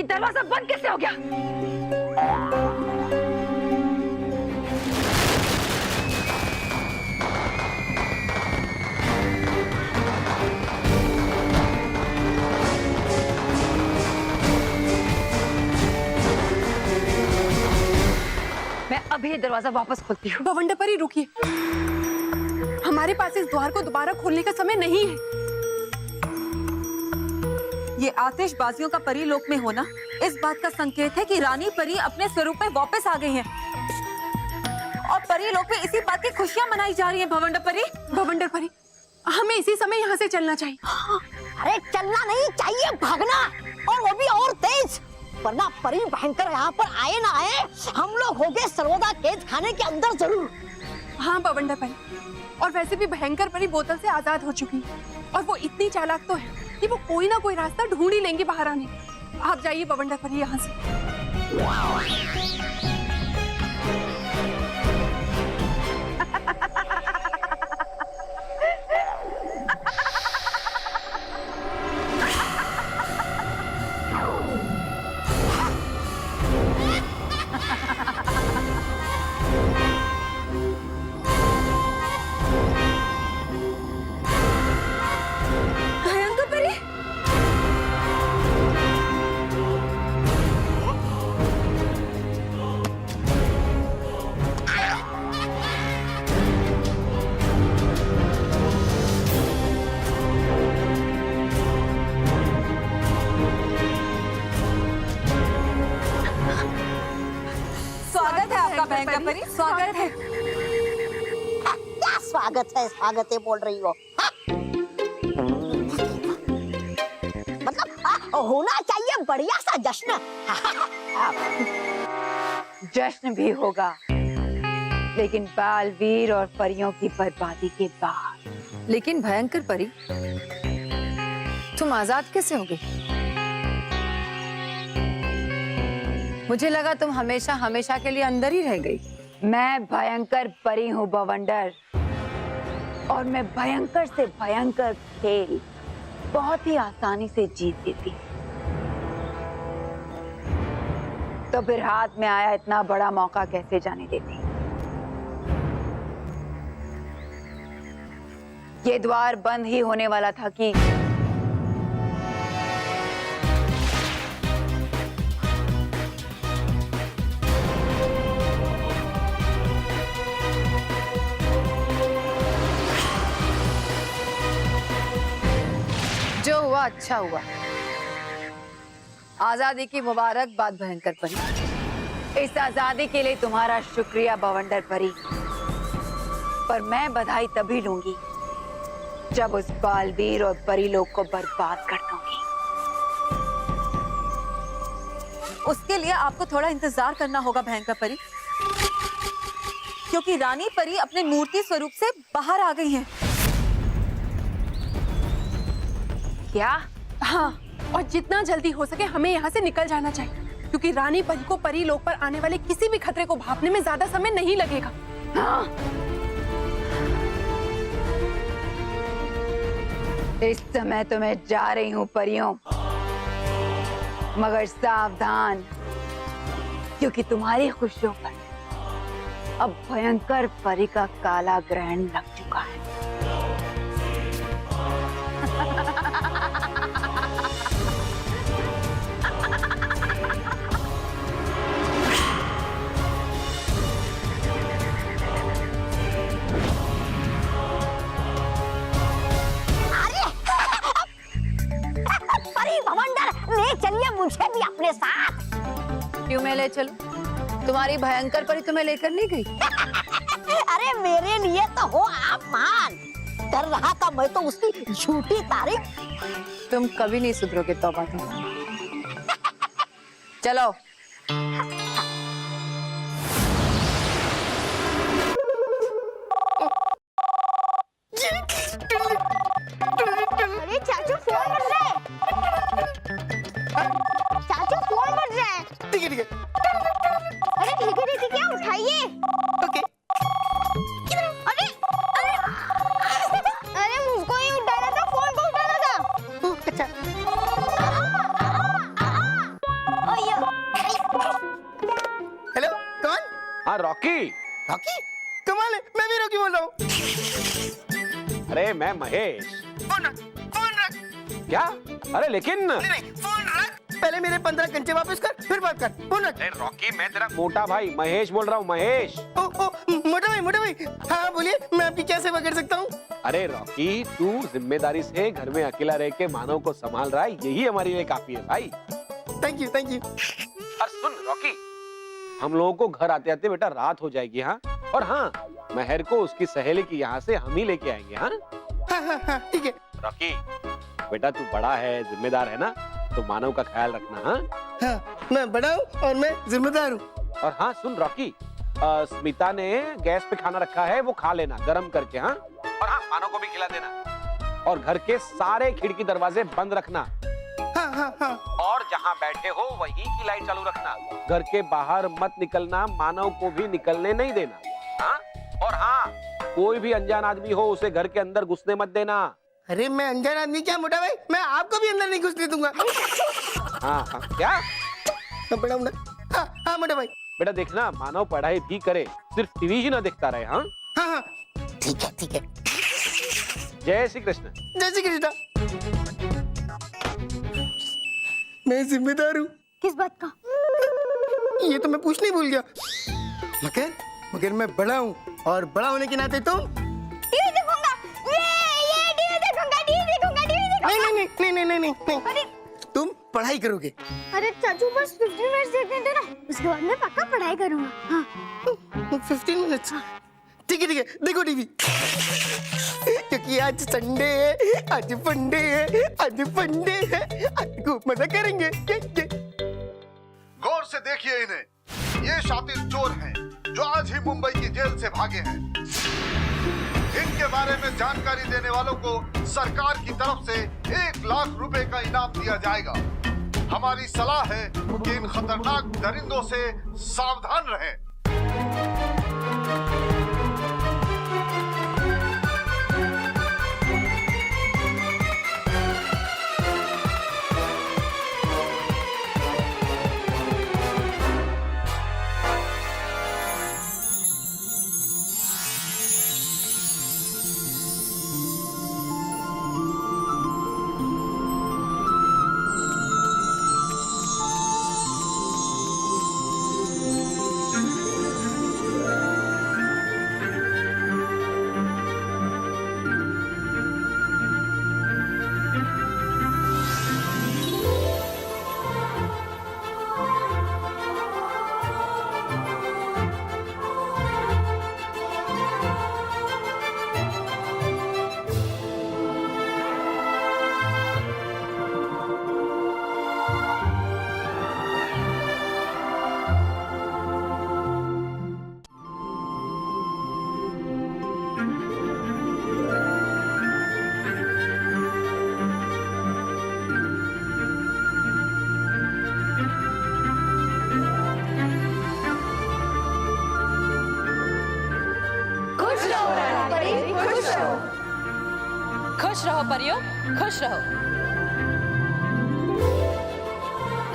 दरवाजा बंद कैसे हो गया? मैं अभी ये दरवाजा वापस खोलती हूँ। बवंडर परी रुकिए, हमारे पास इस द्वार को दोबारा खोलने का समय नहीं है। ये आतिशबाजियों का परी लोक में होना इस बात का संकेत है कि रानी परी अपने स्वरूप में वापस आ गई हैं। और परी लोक में इसी बात की खुशियां मनाई जा रही हैं। बवंडर परी, हमें इसी समय यहाँ से चलना चाहिए। अरे चलना नहीं चाहिए, भागना, और वो भी और तेज, वरना परी भयंकर यहाँ पर आए ना आए, हम लोग हो गए सर्वदा कैद खाने के अंदर जरूर। हाँ बवंडर परी, और वैसे भी भयंकर परी बोतल से आजाद हो चुकी है, और वो इतनी चालाक तो है कि वो कोई ना कोई रास्ता ढूंढ ही लेंगे बाहर आने। आप जाइए बवंडर परी यहाँ से। भयंकर परी, स्वागत है। क्या स्वागत है बोल रही हो? मतलब होना चाहिए बढ़िया सा जश्न। जश्न भी होगा, लेकिन बालवीर और परियों की बर्बादी के बाद। लेकिन भयंकर परी, तुम आजाद कैसे हो गई? मुझे लगा तुम हमेशा हमेशा के लिए अंदर ही रह गई। मैं भयंकर परी हूँ बवंडर, और मैं भयंकर से भयंकर खेल बहुत ही आसानी से जीत देती। तो फिर हाथ में आया इतना बड़ा मौका कैसे जाने देती? ये द्वार बंद ही होने वाला था कि जो हुआ अच्छा हुआ। आजादी की मुबारकबाद भयंकर परी। इस आजादी के लिए तुम्हारा शुक्रिया बवंडर परी, पर मैं बधाई तभी लूंगी जब उस बालवीर और परी लोग को बर्बाद कर दूंगी। उसके लिए आपको थोड़ा इंतजार करना होगा भयंकर परी, क्योंकि रानी परी अपने मूर्ति स्वरूप से बाहर आ गई हैं। क्या? हाँ, और जितना जल्दी हो सके हमें यहाँ से निकल जाना चाहिए, क्योंकि रानी परी को परी लोक पर आने वाले किसी भी खतरे को भांपने में ज्यादा समय नहीं लगेगा। हाँ। इस समय तो मैं जा रही हूँ परियों, मगर सावधान, क्योंकि तुम्हारी खुशियों पर अब भयंकर परी का काला ग्रहण लग चुका है। परी भवंडर, ले चलिए मुझे भी अपने साथ। क्यों मैं ले चलूं? तुम्हारी भयंकर परी तुम्हें लेकर नहीं गई? अरे मेरे लिए तो हो आप मान। डर रहा था मैं तो उसकी झूठी तारीफ। तुम कभी नहीं सुधरोगे तौबा तुम। चलो। अरे चाचू फोन बज रहा है। चाचू फोन बज रहा है। ठीक है ठीक है। अरे ठीक है उठाइए। ओके। अरे अरे अरे मुझको ही उठाना था, फोन को उठाना था। अच्छा। रॉकी। रॉकी? कमाल है, मैं भी रॉकी बोल रहा हूँ। अरे मैं महेश। फोन रख। क्या? अरे लेकिन नहीं, फोन रख। पहले मेरे 15 घंटे वापस कर, फिर बात कर। फोन रख। अरे रॉकी, मैं तेरा मोटा भाई महेश बोल रहा हूँ, महेश। ओ मोटा भाई। हाँ बोलिए, मैं आपकी क्या सेवा कर सकता हूँ? अरे रॉकी, तू जिम्मेदारी से घर में अकेला रह के मानव को संभाल रहा है, यही हमारे लिए काफी है भाई। Thank you. और सुन रॉकी, हम लोगों को घर आते आते बेटा रात हो जाएगी। हाँ, और हाँ, महर को उसकी सहेली की यहाँ से हम ही लेके आएंगे। हाँ, ठीक है। रॉकी बेटा, तू बड़ा है, जिम्मेदार है ना, तो मानव का ख्याल रखना। हाँ, मैं बड़ा हूँ और मैं जिम्मेदार हूँ। और हाँ सुन रॉकी, स्मिता ने गैस पे खाना रखा है, वो खा लेना गरम करके। हाँ, और हाँ, मानव को भी खिला देना। और घर के सारे खिड़की दरवाजे बंद रखना। हाँ। और जहाँ बैठे हो वहीं की लाइट चालू रखना। घर के बाहर मत निकलना, मानव को भी निकलने नहीं देना। हाँ, और हाँ, कोई भी अनजान आदमी हो उसे घर के अंदर घुसने मत देना। अरे मैं अनजान आदमी क्या मोटा भाई, मैं आपको भी अंदर नहीं घुसने दूंगा। हाँ, क्या? मैं बड़ा हूँ ना। हाँ मोटा भाई। बेटा देखना, मानव पढ़ाई भी करे, सिर्फ टीवी ही ना देखता रहे। हाँ, ठीक है। जय श्री कृष्ण। जय श्री कृष्ण। मैं जिम्मेदार हूँ। किस बात का? ये तो मैं पूछने ही भूल गया। मगर मैं बड़ा हूँ, और बड़ा होने के नाते तुम टीवी देखूंगा। ये टीवी देखूंगा। नहीं। तुम पढ़ाई करोगे। अरे चाचू, बस 15 मिनट देते थे ना, उसके बाद मैं पक्का पढ़ाई करूंगा। हाँ। 15 मिनट? ठीक है, देखो टीवी। क्योंकि आज संडे है, आज फंडे है, आज खूब मजा करेंगे। गौर से देखिए इन्हें, ये शातिर चोर हैं जो आज ही मुंबई की जेल से भागे हैं। इनके बारे में जानकारी देने वालों को सरकार की तरफ से 1 लाख रुपए का इनाम दिया जाएगा। हमारी सलाह है कि इन खतरनाक दरिंदों से सावधान रहें। खुश रहो परियो, खुश रहो।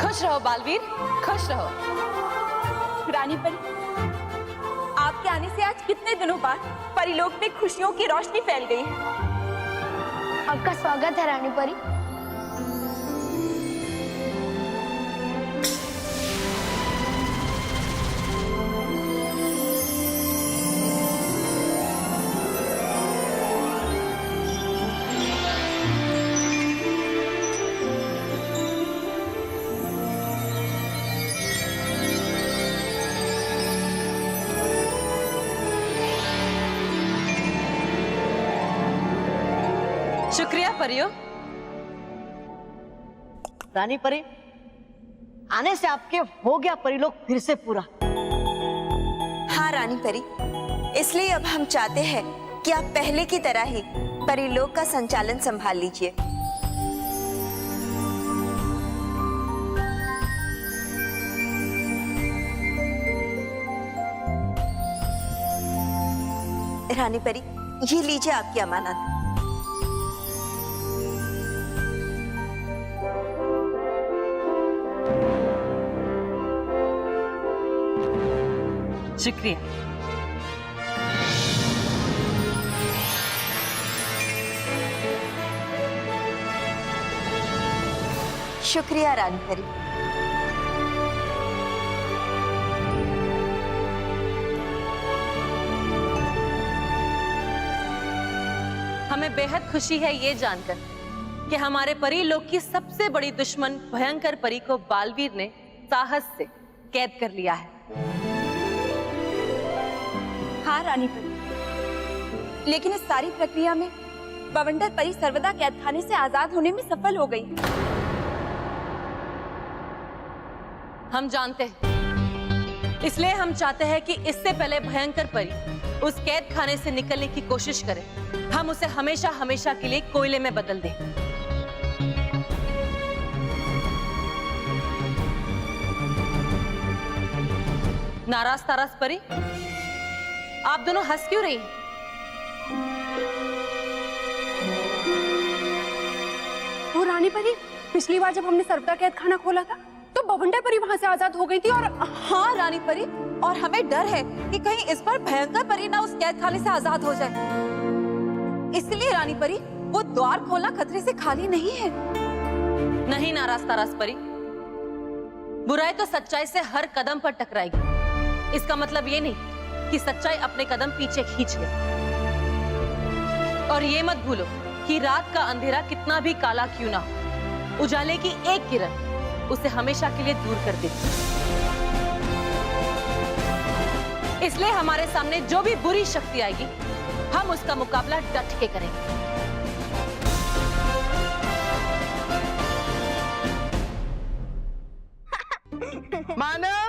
खुश रहो बालवीर, खुश रहो। रानी परी, आपके आने से आज कितने दिनों बाद परिलोक में खुशियों की रोशनी फैल गई है। आपका स्वागत है रानी परी। शुक्रिया परियो। रानी परी, आने से आपके हो गया परिलोक फिर से पूरा। हाँ रानी परी, इसलिए अब हम चाहते हैं कि आप पहले की तरह ही परिलोक का संचालन संभाल लीजिए। रानी परी, ये लीजिए आपकी अमानत। शुक्रिया। शुक्रिया रानी परी। हमें बेहद खुशी है ये जानकर कि हमारे परी लोक की सबसे बड़ी दुश्मन भयंकर परी को बालवीर ने साहस से कैद कर लिया है। हाँ रानी परी, लेकिन इस सारी प्रक्रिया में बवंडर परी सर्वदा कैद खाने से आजाद होने में सफल हो गई। हम जानते हैं, इसलिए हम चाहते हैं कि इससे पहले भयंकर परी उस कैद खाने से निकलने की कोशिश करे, हम उसे हमेशा हमेशा के लिए कोयले में बदल दें। नाराज ताराज परी, आप दोनों हंस क्यों रही हैं? वो रानी परी, पिछली बार जब हमने सर्वदा कैद खाना खोला था तो बवंडर परी वहां से आजाद हो गई थी। और हाँ रानी परी, और हमें डर है कि कहीं इस बार भयंकर परी ना उस कैद खाने से आजाद हो जाए। इसलिए रानी परी, वो द्वार खोलना खतरे से खाली नहीं है। नहीं नाराज ताराज परी, बुराई तो सच्चाई से हर कदम पर टकराएगी। इसका मतलब ये नहीं कि सच्चाई अपने कदम पीछे खींच ले। और ये मत भूलो कि रात का अंधेरा कितना भी काला क्यों ना हो, उजाले की एक किरण उसे हमेशा के लिए दूर कर देती। इसलिए हमारे सामने जो भी बुरी शक्ति आएगी, हम उसका मुकाबला डट के करेंगे। मानव,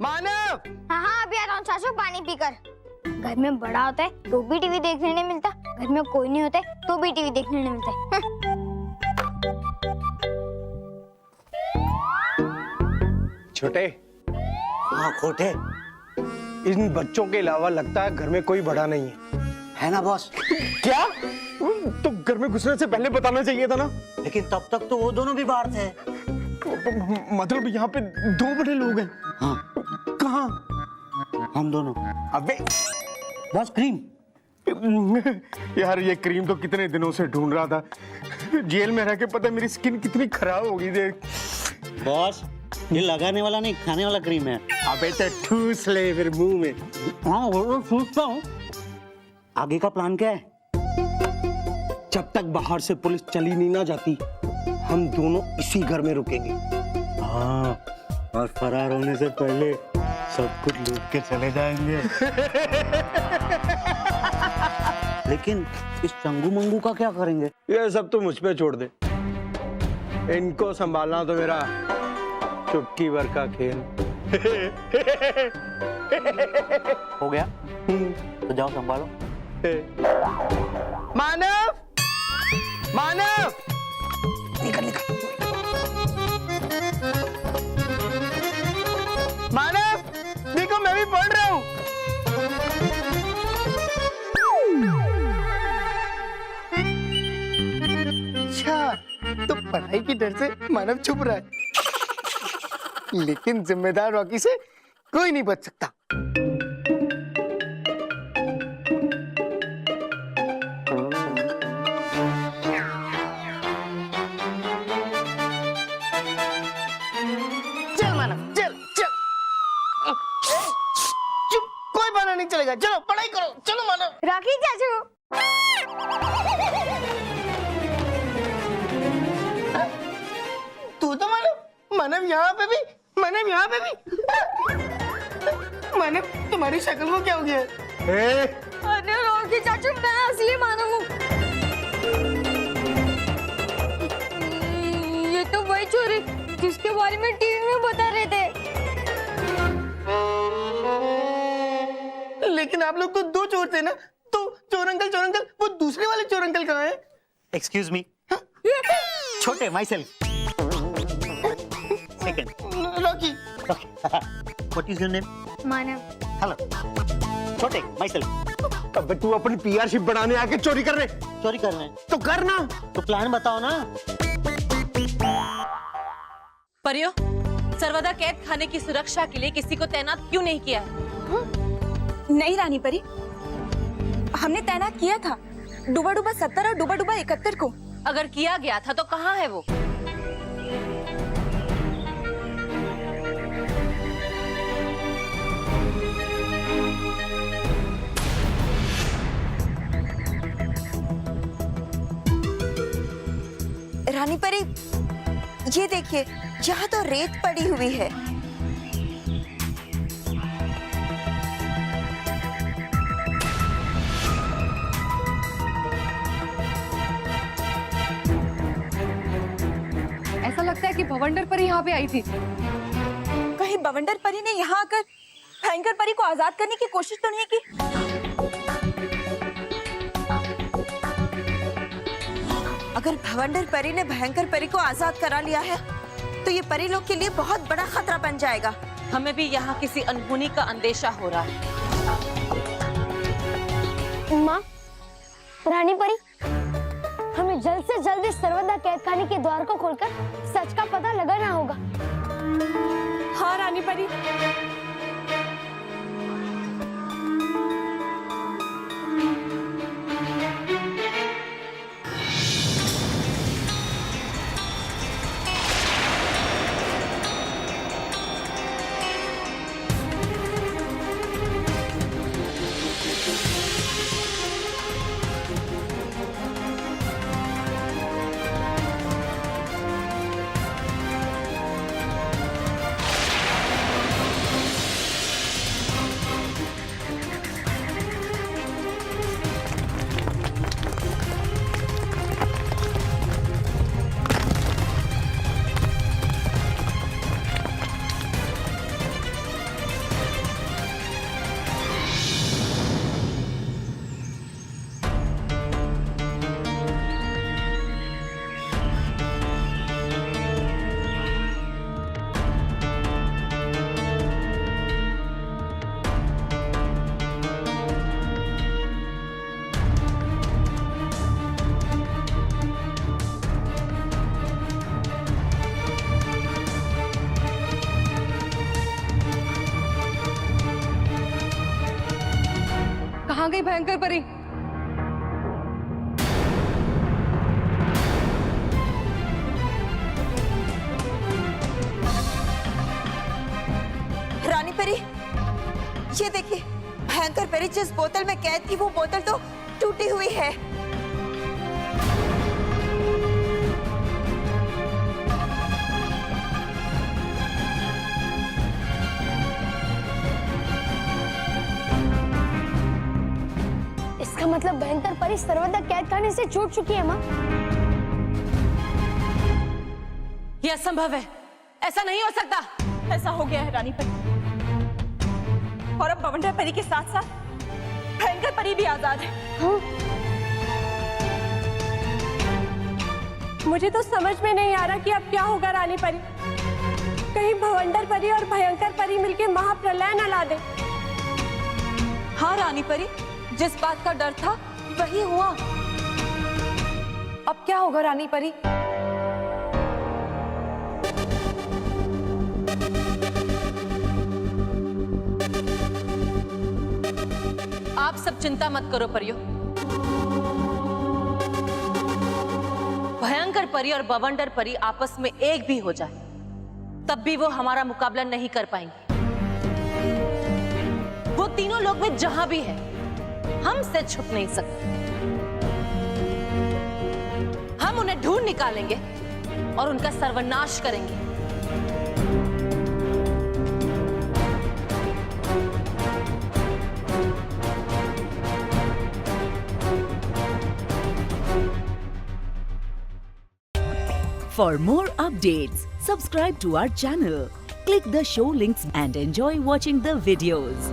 मानव। हाँ अभी आ रहा हूँ चाचू, पानी पीकर। घर में बड़ा होता है तो भी टीवी देखने नहीं मिलता, घर में कोई नहीं होता है तो भी टीवी देखने नहीं मिलता है। छोटे। हाँ खोटे, इन बच्चों के अलावा लगता है घर में कोई बड़ा नहीं है ना बॉस? क्या? तो घर में घुसने से पहले बताना चाहिए था ना। लेकिन तब तक तो वो दोनों भी बाहर थे। मतलब यहाँ पे दो बड़े लोग हैं। हाँ। कहाँ? हम दोनों। अबे बस क्रीम। यार ये क्रीम तो कितने दिनों से ढूंढ रहा था। जेल में रह के पता है मेरी स्किन कितनी खराब हो गई देख। बॉस ये लगाने वाला नहीं, खाने वाला क्रीम है। अबे तो ठूस ले फिर मुंह में। हाँ वो ठूसता हूँ। आगे का प्लान क्या है? जब तक बाहर से पुलिस चली नहीं ना जाती, हम दोनों इसी घर में रुकेंगे। हाँ, और फरार होने से पहले सब कुछ लूट के चले जाएंगे। लेकिन इस चंगू मंगू का क्या करेंगे? ये सब तो मुझ पे छोड़ दे। इनको संभालना तो मेरा चुटकी भर का खेल। हो गया? तो जाओ संभालो। मानव, मानव, निकल निकल। मानव, देखो मैं भी पढ़ रहा हूँ। अच्छा, तो पढ़ाई की डर से मानव छुप रहा है, लेकिन जिम्मेदार रॉकी से कोई नहीं बच सकता। चल मानव, चल चल। चुप, कोई बहाना नहीं चलेगा। चलो पढ़ाई करो, चलो मानव। रॉकी चाचू। तू तो मानव, मानव यहाँ पे भी, मानव यहाँ पे भी। मानव तुम्हारी शक्ल को क्या हो गया? अरे रॉकी चाचू, मैं असली मानव हूँ। ये तो वही चोरी जिसके बारे में टीवी में बता रहे थे। लेकिन आप लोग तो दो चोर थे ना, तो चोर अंकल, वो दूसरे वाले चोर अंकल कहाँ हैं? Excuse me. छोटे myself. Second Rocky. What is your name? Manav. Hello. छोटे माई सेल्फ। अब तू अपनी पीआरशिप बनाने आके चोरी कर रहे? चोरी कर रहे हैं तो कर ना। तो प्लान बताओ ना। परियो, सर्वदा कैद खाने की सुरक्षा के लिए किसी को तैनात क्यों नहीं किया है? नहीं रानी परी, हमने तैनात किया था डूबा डूबा 70 और डूबा डूबा 71 को। अगर किया गया था तो कहाँ है वो? रानी परी, ये देखिए, यहाँ तो रेत पड़ी हुई है। ऐसा लगता है कि भवंडर परी यहाँ पे आई थी। कहीं भवंडर परी ने यहाँ आकर भयंकर परी को आजाद करने की कोशिश तो नहीं की? अगर भवंडर परी ने भयंकर परी को आजाद करा लिया है तो ये परी लोग के लिए बहुत बड़ा खतरा बन जाएगा। हमें भी यहाँ किसी अनहोनी का अंदेशा हो रहा है। माँ, रानी परी, हमें जल्द से जल्द इस सर्वदा कैद खाने के द्वार को खोलकर सच का पता लगाना होगा। हाँ रानी परी। कहाँ गई भयंकर परी? रानी परी, ये देखिए, भयंकर परी जिस बोतल में कैद थी वो बोतल तो टूटी हुई है। इसका मतलब भयंकर परी सर्वदा कैद खाने से छूट चुकी है। माँ, ये असंभव है, ऐसा नहीं हो सकता। ऐसा हो गया है रानी परी, और अब भवंडर परी के साथ साथ भयंकर परी भी आजाद है। हाँ? मुझे तो समझ में नहीं आ रहा कि अब क्या होगा रानी परी। कहीं भवंडर परी और भयंकर परी मिलके महाप्रलय न ला दे। हाँ रानी परी, जिस बात का डर था वही हुआ। अब क्या होगा रानी परी? आप सब चिंता मत करो परियो। भयंकर परी और बवंडर परी आपस में एक भी हो जाए तब भी वो हमारा मुकाबला नहीं कर पाएंगे। वो तीनों लोग में जहां भी है हमसे छुप नहीं सकते। हम उन्हें ढूंढ निकालेंगे और उनका सर्वनाश करेंगे। For more updates, subscribe to our channel, click the show links and enjoy watching the videos.